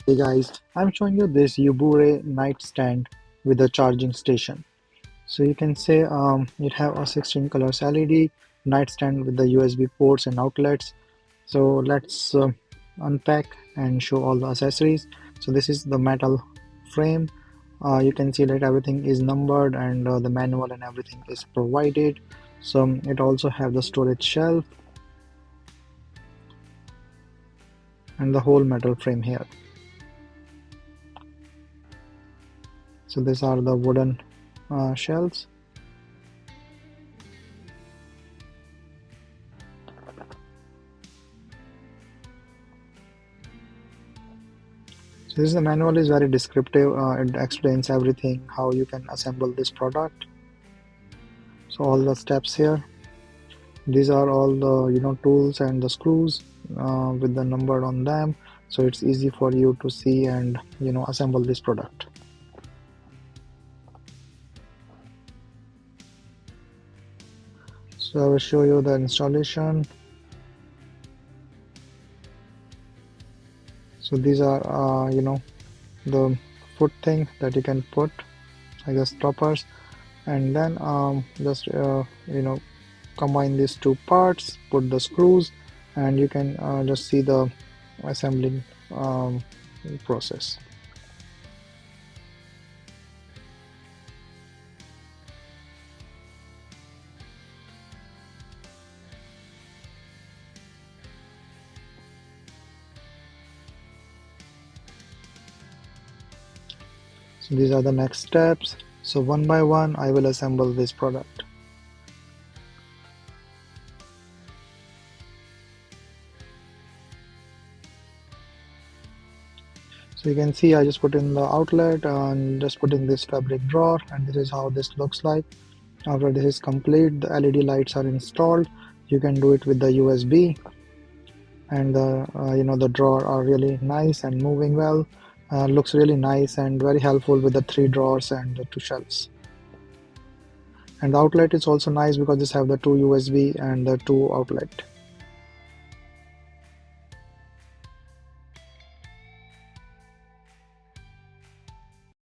Hey guys, I'm showing you this Yoobure nightstand with a charging station. So you can say it have a 16 colors LED nightstand with the USB ports and outlets. So let's unpack and show all the accessories. So this is the metal frame. You can see that everything is numbered and the manual and everything is provided. So it also have the storage shelf and the whole metal frame here. So these are the wooden shelves. So this the manual is very descriptive. It explains everything how you can assemble this product. So all the steps here. These are all the tools and the screws with the number on them. So it's easy for you to see and assemble this product. So I will show you the installation. So these are the foot thing that you can put, I guess stoppers, and then just combine these two parts, put the screws, and you can just see the assembling process. So these are the next steps. So one by one I will assemble this product. So you can see I just put in the outlet and just put in this fabric drawer, and this is how this looks like. After this is complete, the LED lights are installed. You can do it with the USB, and the the drawer are really nice and moving well. Looks really nice and very helpful with the 3 drawers and the 2 shelves. And the outlet is also nice because this have the 2 USB and the 2 outlet.